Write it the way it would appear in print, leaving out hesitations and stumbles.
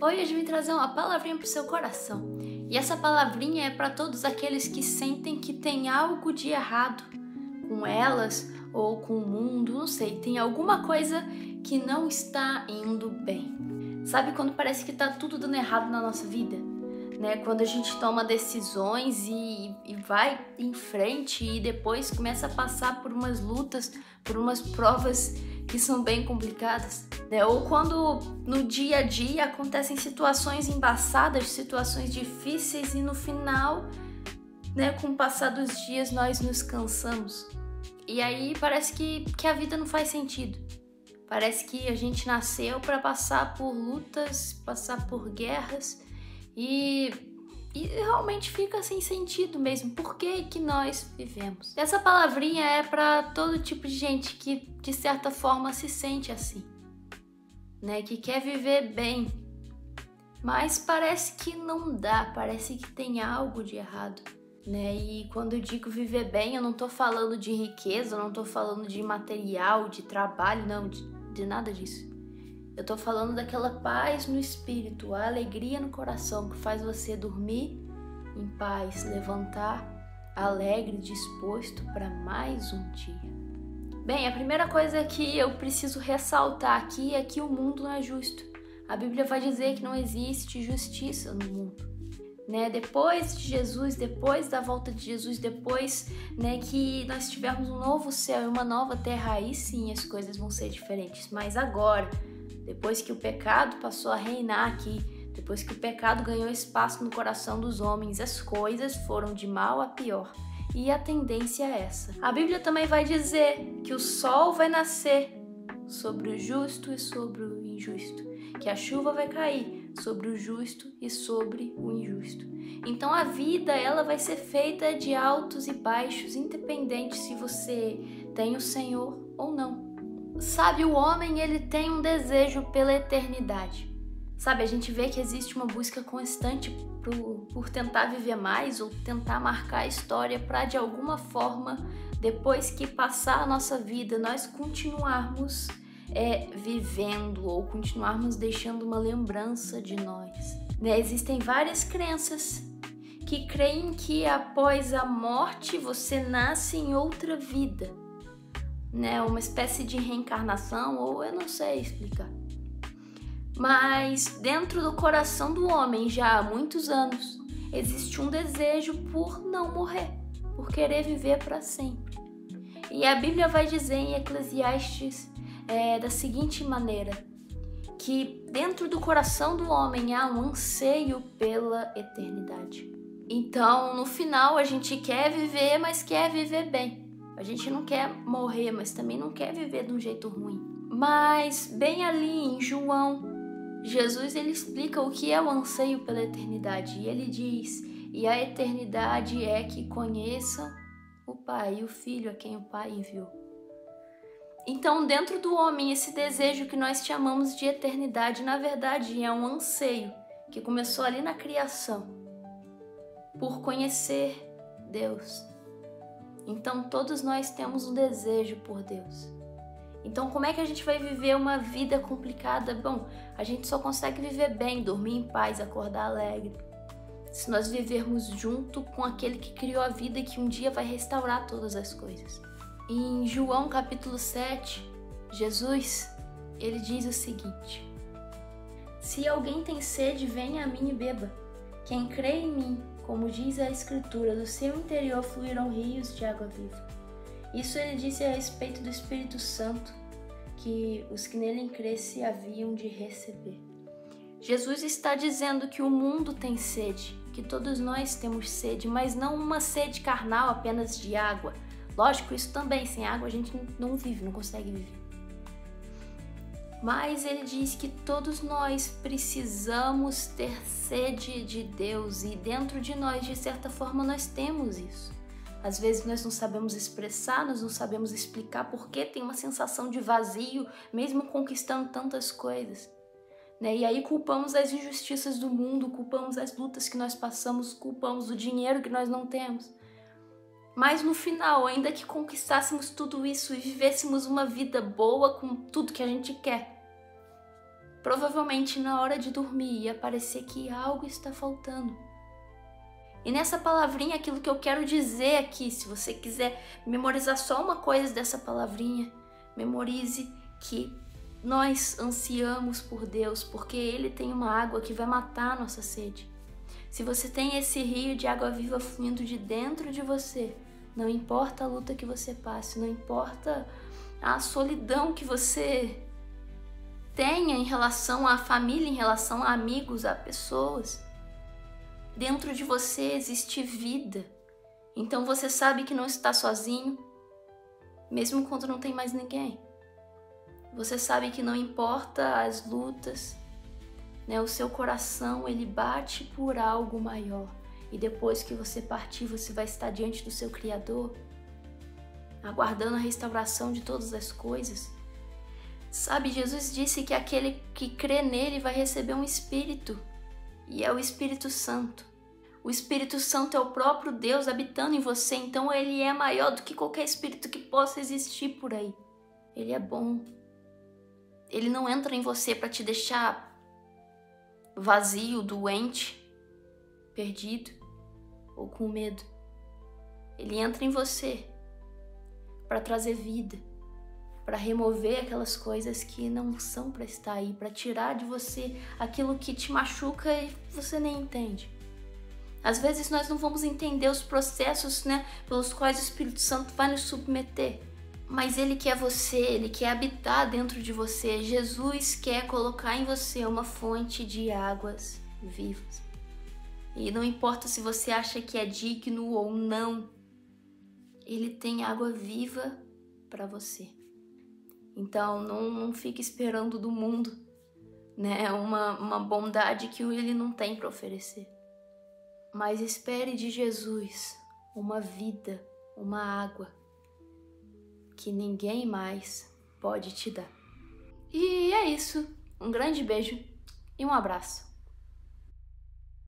Hoje eu vim trazer uma palavrinha para o seu coração. E essa palavrinha é para todos aqueles que sentem que tem algo de errado com elas ou com o mundo, não sei, tem alguma coisa que não está indo bem. Sabe quando parece que está tudo dando errado na nossa vida? Né? Quando a gente toma decisões e vai em frente e depois começa a passar por umas lutas, por umas provas que são bem complicadas. Né? Ou quando no dia a dia acontecem situações embaçadas, situações difíceis e no final, né, com o passar dos dias nós nos cansamos. E aí parece que a vida não faz sentido. Parece que a gente nasceu para passar por lutas, passar por guerras e realmente fica sem sentido mesmo. Por que nós vivemos? Essa palavrinha é para todo tipo de gente que de certa forma se sente assim, né? Que quer viver bem, mas parece que não dá, parece que tem algo de errado. Né? E quando eu digo viver bem, eu não tô falando de riqueza, eu não tô falando de material, de trabalho, não, de nada disso. Eu tô falando daquela paz no espírito, a alegria no coração que faz você dormir em paz, levantar alegre, disposto para mais um dia. Bem, a primeira coisa que eu preciso ressaltar aqui é que o mundo não é justo. A Bíblia vai dizer que não existe justiça no mundo. Né, depois de Jesus, depois da volta de Jesus, depois, né, que nós tivermos um novo céu e uma nova terra, aí sim as coisas vão ser diferentes. Mas agora, depois que o pecado passou a reinar aqui, depois que o pecado ganhou espaço no coração dos homens, as coisas foram de mal a pior. E a tendência é essa. A Bíblia também vai dizer que o sol vai nascer sobre o justo e sobre o injusto, que a chuva vai cair sobre o justo e sobre o injusto. Então a vida ela vai ser feita de altos e baixos, independente se você tem o Senhor ou não. Sabe, o homem ele tem um desejo pela eternidade. Sabe, a gente vê que existe uma busca constante por tentar viver mais ou tentar marcar a história para de alguma forma, depois que passar a nossa vida, nós continuarmos vivendo ou continuarmos deixando uma lembrança de nós. Né? Existem várias crenças que creem que após a morte você nasce em outra vida, né? Uma espécie de reencarnação, ou eu não sei explicar. Mas dentro do coração do homem, já há muitos anos, existe um desejo por não morrer, por querer viver para sempre. E a Bíblia vai dizer em Eclesiastes da seguinte maneira, que dentro do coração do homem há um anseio pela eternidade. Então, no final, a gente quer viver, mas quer viver bem. A gente não quer morrer, mas também não quer viver de um jeito ruim. Mas, bem ali em João, Jesus ele explica o que é o anseio pela eternidade. E ele diz, e a eternidade é que conheçam o Pai e o Filho a quem o Pai enviou. Então, dentro do homem, esse desejo que nós chamamos de eternidade, na verdade, é um anseio que começou ali na criação, por conhecer Deus. Então, todos nós temos um desejo por Deus. Então, como é que a gente vai viver uma vida complicada? Bom, a gente só consegue viver bem, dormir em paz, acordar alegre, se nós vivermos junto com aquele que criou a vida e que um dia vai restaurar todas as coisas. Em João capítulo 7, Jesus, ele diz o seguinte: se alguém tem sede, venha a mim e beba. Quem crê em mim, como diz a Escritura, do seu interior fluirão rios de água viva. Isso ele disse a respeito do Espírito Santo, que os que nele crescem haviam de receber. Jesus está dizendo que o mundo tem sede, que todos nós temos sede, mas não uma sede carnal apenas de água. Lógico, isso também, sem água a gente não vive, não consegue viver. Mas ele diz que todos nós precisamos ter sede de Deus e dentro de nós, de certa forma, nós temos isso. Às vezes nós não sabemos expressar, nós não sabemos explicar por que tem uma sensação de vazio, mesmo conquistando tantas coisas. Né? E aí culpamos as injustiças do mundo, culpamos as lutas que nós passamos, culpamos o dinheiro que nós não temos. Mas no final, ainda que conquistássemos tudo isso e vivêssemos uma vida boa com tudo que a gente quer, provavelmente na hora de dormir ia parecer que algo está faltando. E nessa palavrinha, aquilo que eu quero dizer aqui, se você quiser memorizar só uma coisa dessa palavrinha, memorize que nós ansiamos por Deus, porque Ele tem uma água que vai matar a nossa sede. Se você tem esse rio de água viva fluindo de dentro de você, não importa a luta que você passe, não importa a solidão que você tenha em relação à família, em relação a amigos, a pessoas, dentro de você existe vida. Então você sabe que não está sozinho, mesmo quando não tem mais ninguém. Você sabe que não importa as lutas, né? O seu coração, ele bate por algo maior. E depois que você partir, você vai estar diante do seu Criador, aguardando a restauração de todas as coisas. Sabe, Jesus disse que aquele que crê nele vai receber um Espírito. E é o Espírito Santo. O Espírito Santo é o próprio Deus habitando em você, então ele é maior do que qualquer espírito que possa existir por aí. Ele é bom. Ele não entra em você para te deixar vazio, doente, perdido ou com medo. Ele entra em você para trazer vida, para remover aquelas coisas que não são para estar aí, para tirar de você aquilo que te machuca e você nem entende. Às vezes nós não vamos entender os processos, né, pelos quais o Espírito Santo vai nos submeter, mas Ele quer você, Ele quer habitar dentro de você. Jesus quer colocar em você uma fonte de águas vivas. E não importa se você acha que é digno ou não, Ele tem água viva para você. Então não fique esperando do mundo, né, uma bondade que Ele não tem para oferecer. Mas espere de Jesus uma vida, uma água que ninguém mais pode te dar. E é isso. Um grande beijo e um abraço.